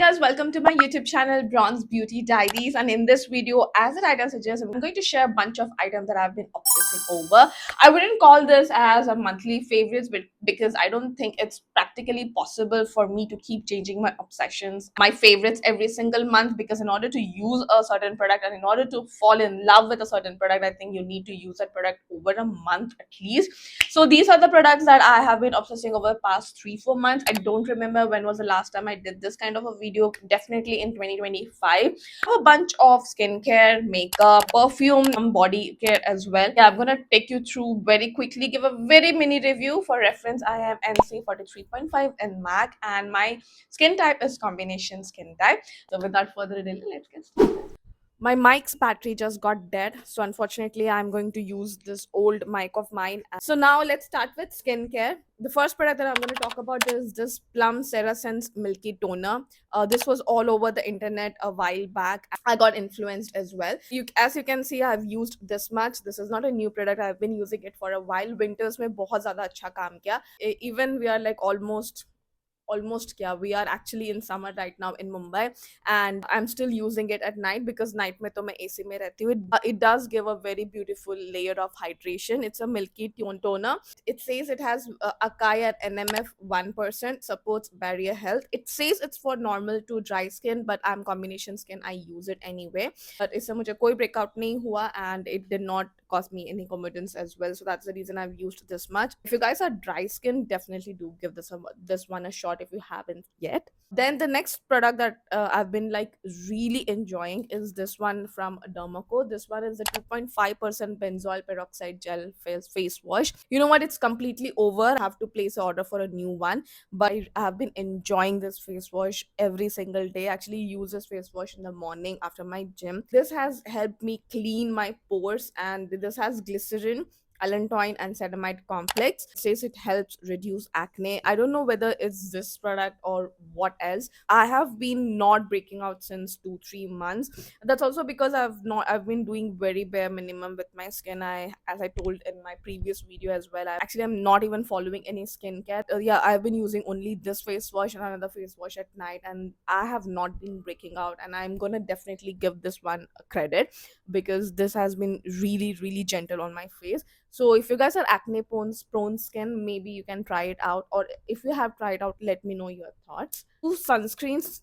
guys, welcome to my YouTube channel Bronze Beauty Diaries, and in this video, as the title suggests, I'm going to share a bunch of items that I've been obsessing over. I wouldn't call this as a monthly favorites, but because I don't think it's practically possible for me to keep changing my obsessions, my favorites every single month, because in order to use a certain product and in order to fall in love with a certain product, I think you need to use that product over a month at least. So these are the products that I have been obsessing over the past 3-4 months. I don't remember when was the last time I did this kind of a video. Definitely in 2025. I have a bunch of skincare, makeup, perfume, body care as well. Yeah, I'm gonna take you through very quickly, give a very mini review. For reference, I am NC 43.5 in MAC and my skin type is combination skin type. So without further ado, let's get started. My mic's battery just got dead, so unfortunately I'm going to use this old mic of mine. So now let's start with skincare. The first product that I'm going to talk about is this Plum Cerasense Milky Toner. This was all over the internet a while back. I got influenced as well. As you can see, I've used this much. This is not a new product. I've been using it for a while. Winters में बहुत ज़्यादा अच्छा काम किया. Even we are like almost yeah, we are actually in summer right now in Mumbai, and I'm still using it at night because night mein to main AC mein rehti hu. It does give a very beautiful layer of hydration. It's a milky toner. It says it has Acai and NMF 1%, supports barrier health. It says it's for normal to dry skin, but I'm combination skin, I use it anyway. But इससे मुझे कोई breakout नहीं हुआ, and it did not cause me any comedons as well, so that's the reason I've used this much. If you guys are dry skin, definitely do give this one a shot if you haven't yet. Then the next product that I've been like really enjoying is this one from Dermaco. This one is the 2.5% benzoyl peroxide gel face wash. You know what, it's completely over. I have to place an order for a new one, but I have been enjoying this face wash every single day. I actually use this face wash in the morning after my gym. This has helped me clean my pores, and this has glycerin, allantoin and ceramide complex. It says it helps reduce acne. I don't know whether it's this product or what else. I have been not breaking out since 2-3 months. That's also because I've been doing very bare minimum with my skin. I, as I told in my previous video as well, I'm not even following any skincare. Yeah, I've been using only this face wash and another face wash at night, and I have not been breaking out, and I'm gonna definitely give this one a credit because this has been really gentle on my face. So if you guys are acne prone skin, maybe you can try it out, or if you have tried out, let me know your thoughts. Two sunscreens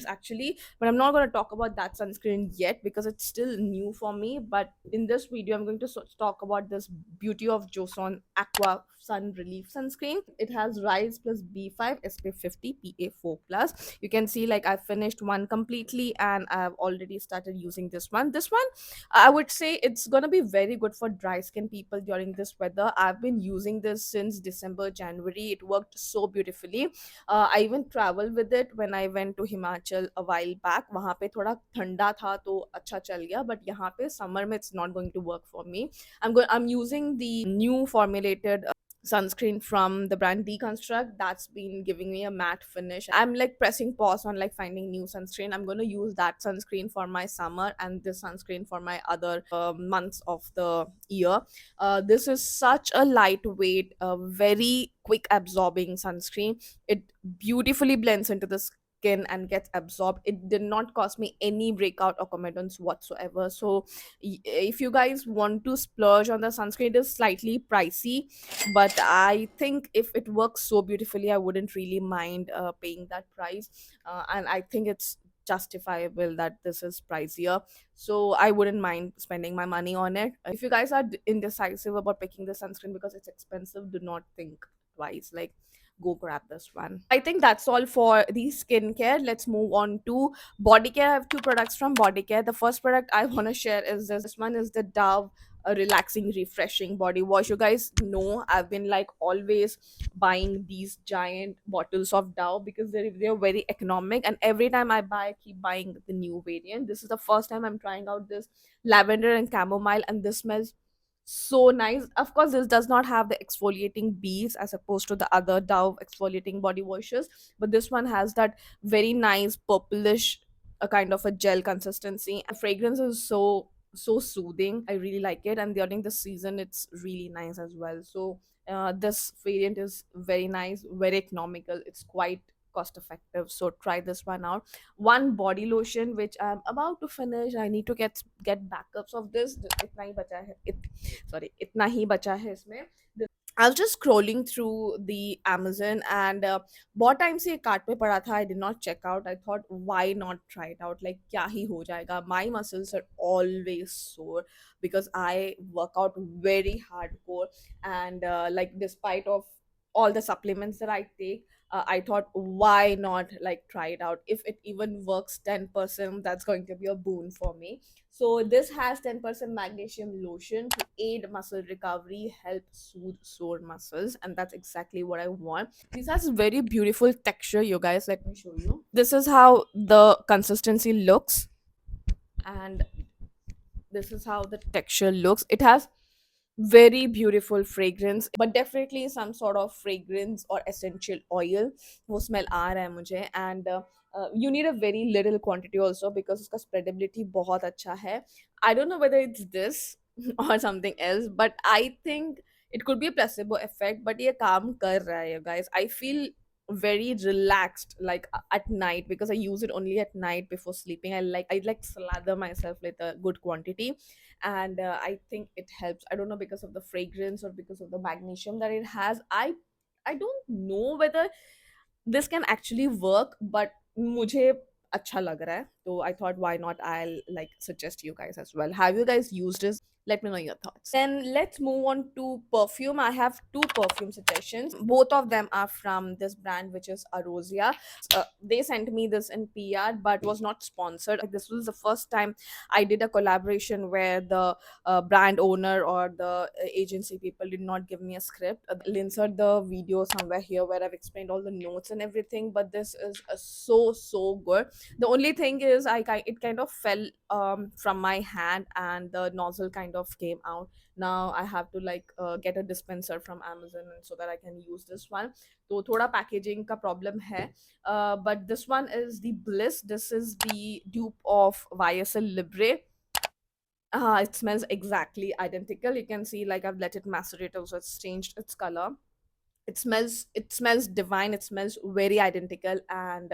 actually, but I'm not going to talk about that sunscreen yet because it's still new for me. But in this video, I'm going to talk about this Beauty of Joseon Aqua Sun Relief Sunscreen. It has Rise plus B5 SPF 50 PA4 plus. You can see like I finished one completely, and I've already started using this one. This one, I would say it's gonna be very good for dry skin people during this weather. I've been using this since December, January. It worked so beautifully. I even traveled with it when I went to Himachal a while back. वहाँ पे थोड़ा ठंडा था तो अच्छा चल गया, but यहाँ पे summer में it's not going to work for me. I'm using the new formulated sunscreen from the brand Deconstruct. That's been giving me a matte finish. I'm like pressing pause on like finding new sunscreen. I'm going to use that sunscreen for my summer and this sunscreen for my other months of the year. This is such a lightweight, very quick absorbing sunscreen. It beautifully blends into the skin and gets absorbed. It did not cause me any breakout or comedons whatsoever. So if you guys want to splurge on the sunscreen, it is slightly pricey, but I think if it works so beautifully, I wouldn't really mind paying that price. And I think it's justifiable that this is pricier, so I wouldn't mind spending my money on it. If you guys are indecisive about picking the sunscreen because it's expensive, do not think twice. Like, go grab this one. I think that's all for the skincare. Let's move on to body care. I have two products from body care. The first product I want to share is this one is the Dove a relaxing refreshing body wash. You guys know I've been like always buying these giant bottles of Dove because they're very economic, and every time I buy, I keep buying the new variant. This is the first time I'm trying out this lavender and chamomile, and this smells so nice. Of course, this does not have the exfoliating beads as opposed to the other Dove exfoliating body washes, but this one has that very nice purplish a kind of a gel consistency. The fragrance is so soothing. I really like it, and during the season it's really nice as well. So this variant is very nice, very economical. It's quite cost effective. So try this one out. One body lotion which I'm about to finish. I need to get backups of this. इतना ही बचा है sorry, इतना ही बचा है इसमें. I was just scrolling through the Amazon and बहुत time से ये कार्ट पे पड़ा था. I did not check out. I thought why not try it out? Like क्या ही हो जाएगा. My muscles are always sore because I work out very hardcore and like despite of all the supplements that I take, I thought why not like try it out. If it even works 10%, that's going to be a boon for me. So this has 10% magnesium lotion to aid muscle recovery, help soothe sore muscles, and that's exactly what I want. This has very beautiful texture, you guys. Let me show you. This is how the consistency looks, and this is how the texture looks. It has very beautiful fragrance, but definitely some sort of fragrance or essential oil वो smell आ रहा है मुझे. And you need a very little quantity also because उसका spreadability बहुत अच्छा है. I don't know whether it's this or something else, but I think it could be a placebo effect, but ये काम कर रहा है, you guys. I feel very relaxed like at night because I use it only at night before sleeping. I like slather myself with a good quantity, and I think it helps. I don't know because of the fragrance or because of the magnesium that it has. I don't know whether this can actually work, but मुझे अच्छा लग रहा है. So I thought why not I'll like suggest you guys as well. Have you guys used this? Let me know your thoughts. Then let's move on to perfume. I have two perfume suggestions. Both of them are from this brand, which is Arosia. They sent me this in PR, but was not sponsored. This was the first time I did a collaboration where the brand owner or the agency people did not give me a script. I'll insert the video somewhere here where I've explained all the notes and everything. But this is so good. The only thing is it kind of fell from my hand and the nozzle kind of came out. Now I have to like get a dispenser from Amazon and so that I can use this one. तो थोड़ा packaging का problem है. But this one is the Bliss. This is the dupe of YSL Libre. It smells exactly identical. You can see like I've let it macerate also. It's changed its color. It smells divine. It smells very identical, and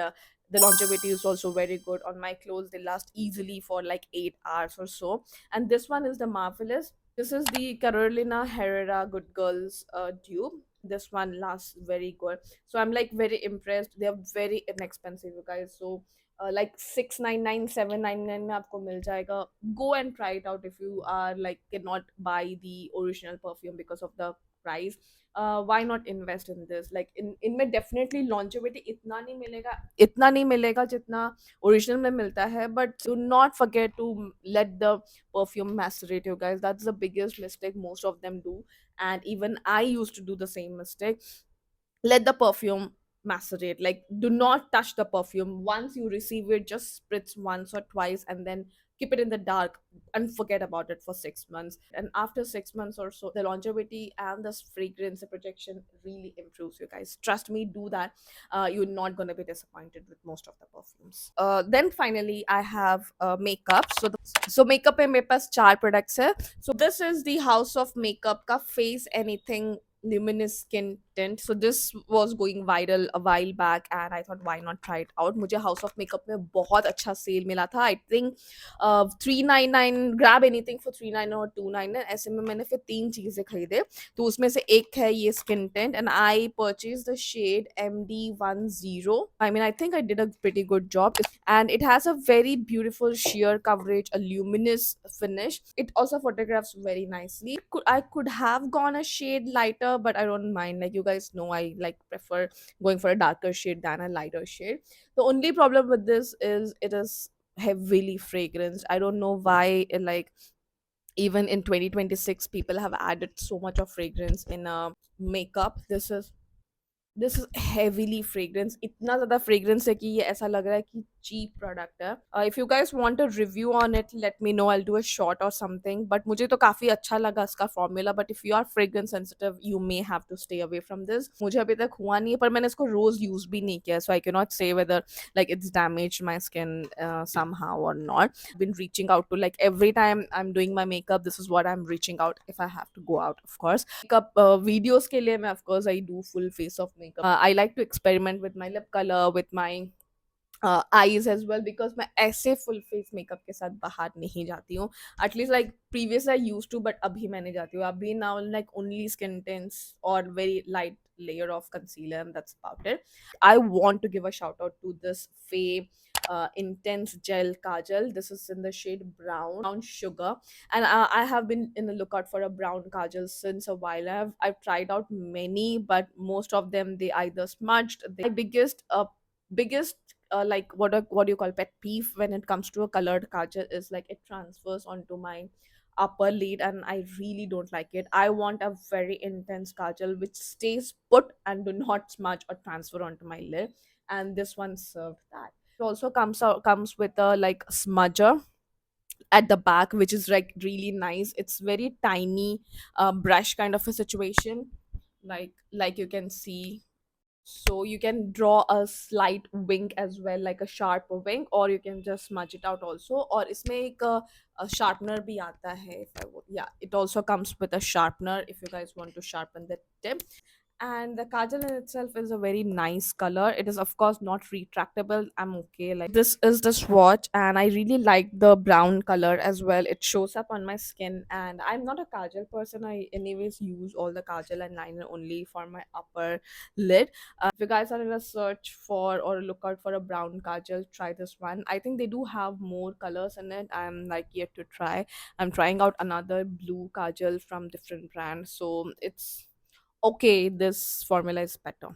the longevity is also very good on my clothes. They last easily for like 8 hours or so. And this one is the Marvelous. This is the Carolina Herrera Good Girls dupe. This one lasts very good. So I'm like very impressed. They're very inexpensive, you guys. So like 699 799 में आपको मिल जाएगा. Go and try it out if you are like cannot buy the original perfume because of the price. Why not invest in this? Like इनमें definitely longevity इतना नहीं मिलेगा जितना original में मिलता है. But do not forget to let the perfume macerate, you guys. That's the biggest mistake most of them do, and even I used to do the same mistake. Let the perfume macerate. Like do not touch the perfume. Once you receive it, just spritz once or twice and then keep it in the dark and forget about it for 6 months. And after 6 months or so, the longevity and the fragrance, the projection really improves, you guys. Trust me, do that. You're not going to be disappointed with most of the perfumes. Then finally I have makeup. So makeup पे मेरे पास 4 products है. So this is the House of Makeup का Face Anything luminous skin tint. So this was going viral a while back and I thought why not try it out. मुझे House of Makeup में बहुत अच्छा cell मिला था. I think 399 grab anything for 399 or 299. ऐसे में मैंने फिर 3 चीजें खरीदे. तो उसमें से एक है ये skin tint and I purchased the shade MD10. I mean I think I did a pretty good job, and it has a very beautiful sheer coverage, a luminous finish. It also photographs very nicely. I could have gone a shade lighter, but I don't mind. Like you guys know, I like prefer going for a darker shade than a lighter shade. The only problem with this is it is heavily fragranced. I don't know why like even in 2026 people have added so much of fragrance in makeup. This is heavily fragrance. इतना ज़्यादा fragrance है कि ये ऐसा लग रहा है कि cheap product है. If you guys want a review on it, let me know. I'll do a short or something. But मुझे तो काफी अच्छा लगा इसका formula. But if you are fragrance sensitive, you may have to stay away from this. मुझे अभी तक हुआ नहीं है, पर मैंने इसको रोज use भी नहीं किया, so I cannot say whether like it's damaged my skin somehow or not. Been reaching out to, like, every time I'm doing my makeup, this is what I'm reaching out if I have to go out, of course. Makeup videos ke liye main, of course, I do full face of makeup. I like to experiment with my lip color, with my eyes as well, because मैं ऐसे full face makeup के साथ बाहर नहीं जाती हूँ. At least like previous I used to, but अभी मैं नहीं जाती हूँ. अभी now like only skin tints or very light layer of concealer, and that's about it. I want to give a shout out to this Faye intense gel kajal. This is in the shade brown sugar, and I have been in the lookout for a brown kajal since a while. I've tried out many, but most of them they either smudged. My biggest like what do you call pet peeve when it comes to a colored kajal is like it transfers onto my upper lid, and I really don't like it. I want a very intense kajal which stays put and do not smudge or transfer onto my lid, and this one served that. It also comes with a like smudger at the back, which is like really nice. It's very tiny brush kind of a situation, like you can see. So you can draw a slight wing as well, like a sharp wing, or you can just smudge it out also. Or इसमें एक sharpener भी आता है. If I would, yeah, it also comes with a sharpener if you guys want to sharpen the tip. And the kajal in itself is a very nice color. It is of course not retractable. I'm okay. Like, this is the swatch, and I really like the brown color as well. It shows up on my skin, and I'm not a kajal person. I anyways use all the kajal and liner only for my upper lid. If you guys are in a search for or look out for a brown kajal, try this one. I think they do have more colors in it. I'm like yet to try. I'm trying out another blue kajal from different brands, so it's okay, this formula is better.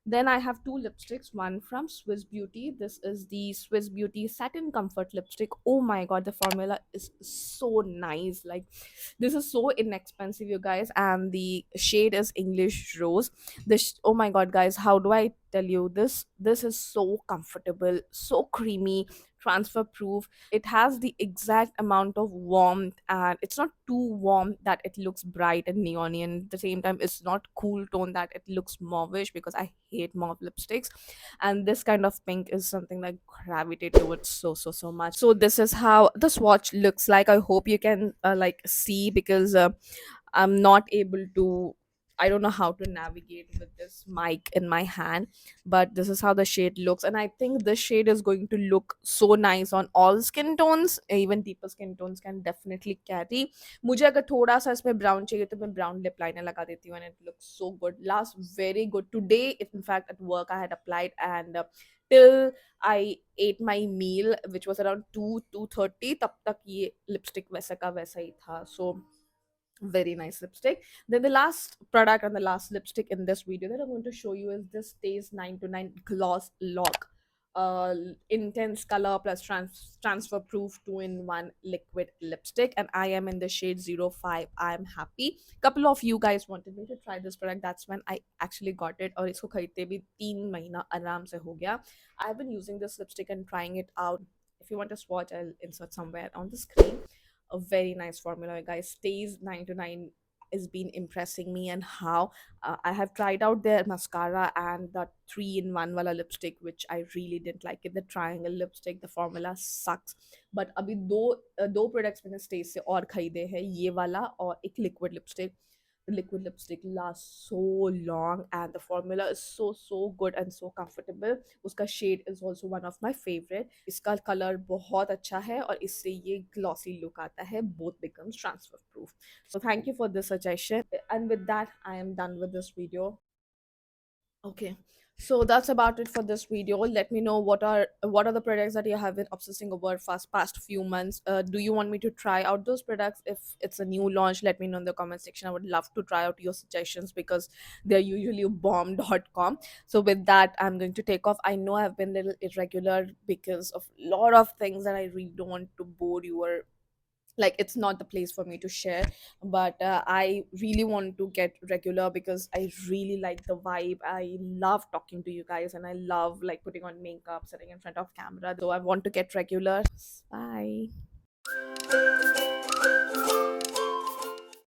Then I have two lipsticks, one from Swiss Beauty. This is the Swiss Beauty Satin Comfort lipstick. Oh my god, the formula is so nice. Like, this is so inexpensive, you guys, and the shade is English Rose. Oh my god, guys, how do I tell you this? This is so comfortable, so creamy, transfer proof. It has the exact amount of warmth, and it's not too warm that it looks bright and neon, and at the same time it's not cool tone that it looks mauvish, because I hate mauve lipsticks. And this kind of pink is something that I gravitate towards so much. So this is how the swatch looks like. I hope you can like see, because I'm not able to, I don't know how to navigate with this mic in my hand, but this is how the shade looks. And I think this shade is going to look so nice on all skin tones. Even deeper skin tones can definitely carry. मुझे अगर थोड़ा सा इसमें brown चाहिए तो मैं brown lip liner लगा देती हूँ, and it looks so good. Lasts very good. Today, in fact, at work I had applied, and till I ate my meal, which was around 2:30, तब तक ये lipstick वैसा का वैसा ही था. So very nice lipstick. Then the last product and the last lipstick in this video that I'm going to show you is this Stays 929 Gloss Lock intense color plus transfer proof 2-in-1 liquid lipstick, and I am in the shade 05. I am happy. Couple of you guys wanted me to try this product. That's when I actually got it, और इसको खरीदते भी 3 महीना आराम से हो गया. I've been using this lipstick and trying it out. If you want to swatch, I'll insert somewhere on the screen. A very nice formula, guys. Stays 929 is been impressing me, and how I have tried out their mascara and the 3-in-1 wala lipstick, which I really didn't like it. The triangle lipstick, the formula sucks. But अभी दो products मैंने Stays से और खरीदे हैं, ये वाला और एक liquid lipstick. The liquid lipstick lasts so long, and the formula is so good and so comfortable. उसका shade is also one of my favorite. इसका color बहुत अच्छा है, और इससे ये glossy look आता है. Both becomes transfer proof. So thank you for this suggestion, and with that I am done with this video. Okay, so that's about it for this video. Let me know what are the products that you have been obsessing over past few months. Do you want me to try out those products? If it's a new launch, let me know in the comment section. I would love to try out your suggestions, because they're usually bomb.com. So with that, I'm going to take off. I know I've been a little irregular because of a lot of things that I really don't want to bore you or like it's not the place for me to share. But I really want to get regular because I really like the vibe. I love talking to you guys, and I love like putting on makeup, sitting in front of camera. So I want to get regular. Bye.